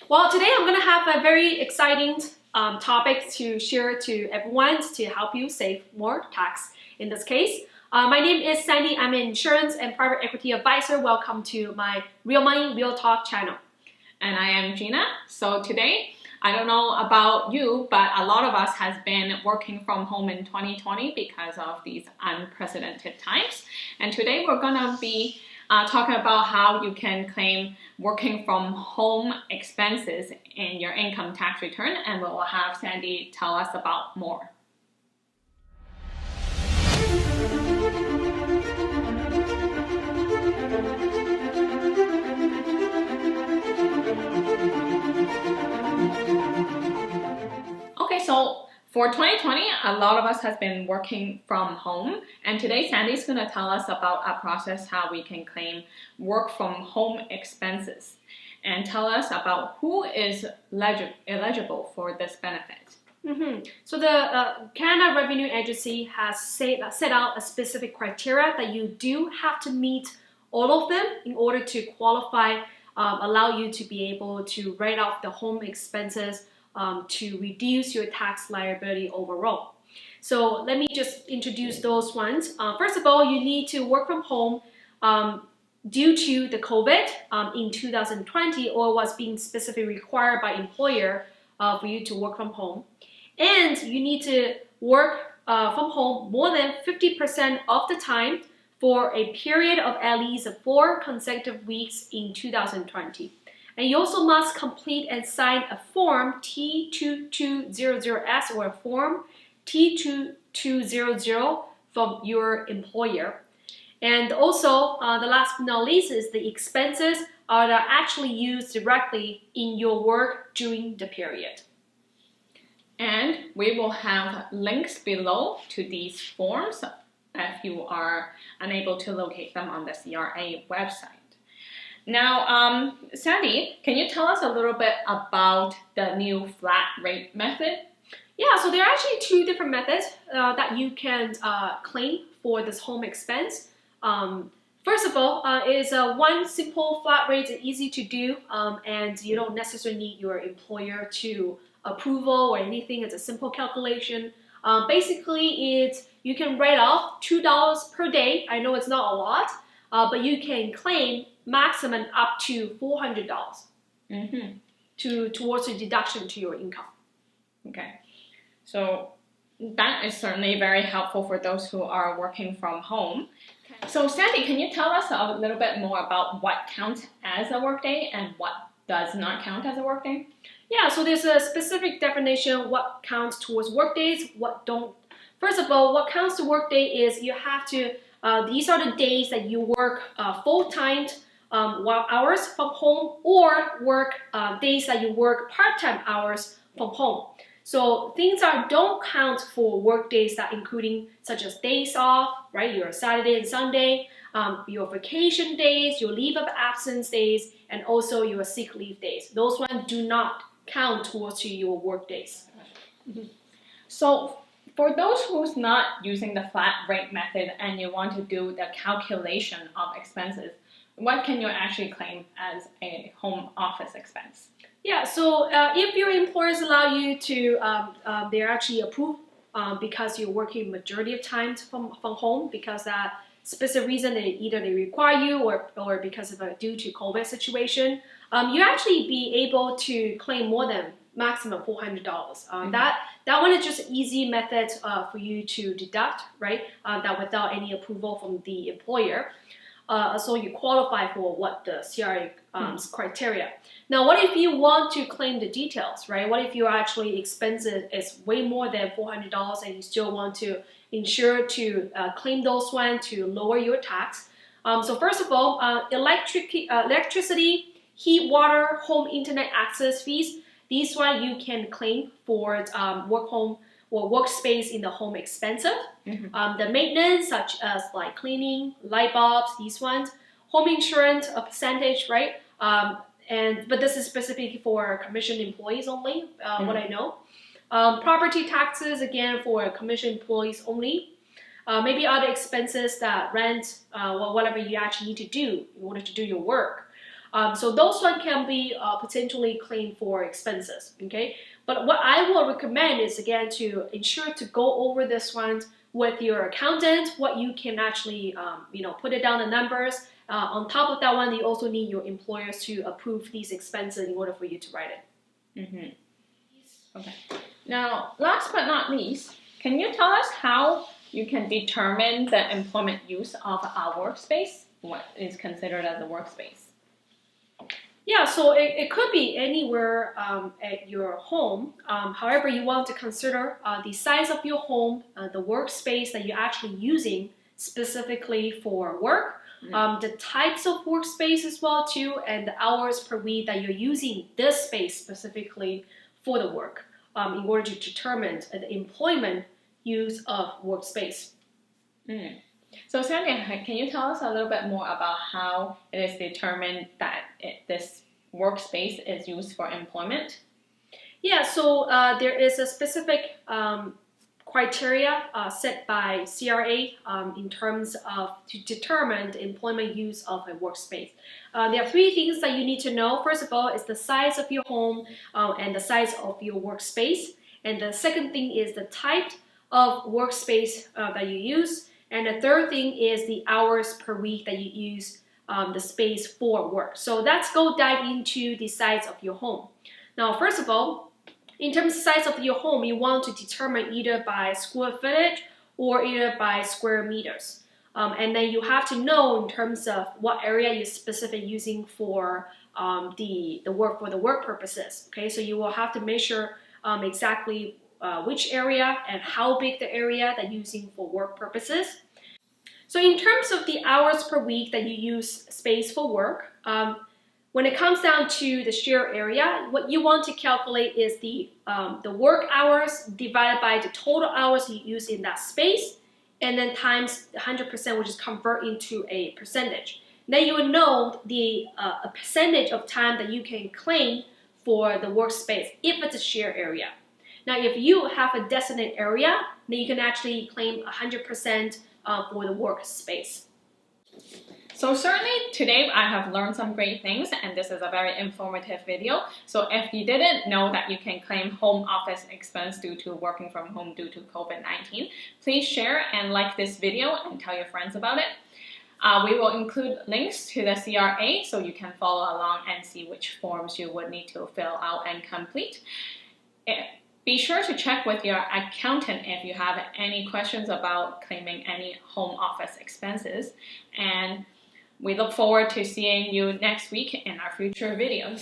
Well, today I'm going to have a very exciting topic to share to everyone to help you save more tax in this case. My name is Sandy. I'm an insurance and private equity advisor. Welcome to my Real Money, Real Talk channel. And I am Gina. So today, I don't know about you, but a lot of us has been working from home in 2020 because of these unprecedented times. And today we're gonna be talking about how you can claim working from home expenses in your income tax return, and we'll have Sandy tell us about more. Okay, so for 2020, a lot of us has been working from home, and today Sandy's going to tell us about a process how we can claim work from home expenses and tell us about who is eligible for this benefit. So the Canada Revenue Agency has set out a specific criteria that you do have to meet all of them in order to qualify, allow you to be able to write off the home expenses to reduce your tax liability overall. So let me just introduce those ones. First of all, you need to work from home due to the COVID in 2020 or was being specifically required by employer for you to work from home. And you need to work from home more than 50% of the time for a period of at least 4 consecutive weeks in 2020. And you also must complete and sign a form T2200S or a form T2200 from your employer. And also, the last but not least is the expenses are actually used directly in your work during the period. And we will have links below to these forms if you are unable to locate them on the CRA website. Now, Sandy, can you tell us a little bit about the new flat rate method? Yeah, so there are actually 2 different methods that you can claim for this home expense. First of all, is one simple flat rate, easy to do, and you don't necessarily need your employer to approval or anything. It's a simple calculation. Basically, you can write off $2 per day. I know it's not a lot, but you can claim maximum up to $400 towards a deduction to your income. Okay, so that is certainly very helpful for those who are working from home. So Sandy, can you tell us a little bit more about what counts as a workday and what does not count as a workday? Yeah, so there's a specific definition what counts towards workdays, what don't. First of all, what counts to workday is you have to, these are the days that you work full-time hours from home or work days that you work part-time hours from home. So things that don't count for work days that including such as days off, right? Your Saturday and Sunday, your vacation days, your leave of absence days, and also your sick leave days. Those ones do not count towards your work days. So for those who's not using the flat rate method and you want to do the calculation of expenses, what can you actually claim as a home office expense? Yeah, so if your employers allow you to, they're actually approved because you're working majority of times from home because that specific reason either they require you or because of due to COVID situation, you actually be able to claim more than maximum $400. That one is just an easy method for you to deduct, right? That without any approval from the employer. So you qualify for what the CRA criteria. Now, what if you want to claim the details, right? What if your actually expenses is way more than $400 and you still want to ensure to claim those ones to lower your tax? So first of all, electricity, heat, water, home internet access fees. These one you can claim for work home or workspace in the home expensive. The maintenance, such as like cleaning, light bulbs, these ones. Home insurance, a percentage, right? But this is specifically for commission employees only, what I know. Property taxes, again, for commission employees only. Maybe other expenses that rent or whatever you actually need to do in order to do your work. So those one can be potentially claimed for expenses, okay? But what I will recommend is, again, to ensure to go over this one with your accountant, what you can actually, put it down the numbers. On top of that one, you also need your employers to approve these expenses in order for you to write it. Mm-hmm. Okay. Now, last but not least, can you tell us how you can determine the employment use of our workspace? What is considered as a workspace? Yeah, so it could be anywhere at your home. However, you want to consider the size of your home, the workspace that you're actually using specifically for work, the types of workspace as well too, and the hours per week that you're using this space specifically for the work in order to determine the employment use of workspace. So Sandy, can you tell us a little bit more about how it is determined that this workspace is used for employment? Yeah, so there is a specific criteria set by CRA in terms of to determine the employment use of a workspace. There are three things that you need to know. First of all, is the size of your home and the size of your workspace. And the second thing is the type of workspace that you use. And the third thing is the hours per week that you use the space for work. So let's go dive into the size of your home. Now, first of all, in terms of size of your home, you want to determine either by square footage or either by square meters. And then you have to know in terms of what area you're specifically using for the work purposes. Okay, so you will have to measure exactly which area and how big the area that you're using for work purposes. So in terms of the hours per week that you use space for work, when it comes down to the sheer area, what you want to calculate is the work hours divided by the total hours you use in that space, and then times 100%, which is convert into a percentage. Then you will know the a percentage of time that you can claim for the workspace if it's a shared area. Now, if you have a designated area, then you can actually claim 100% for the workspace. So certainly today I have learned some great things, and this is a very informative video. So if you didn't know that you can claim home office expense due to working from home due to COVID-19, please share and like this video and tell your friends about it. We will include links to the CRA so you can follow along and see which forms you would need to fill out and complete. Be sure to check with your accountant if you have any questions about claiming any home office expenses. And we look forward to seeing you next week in our future videos.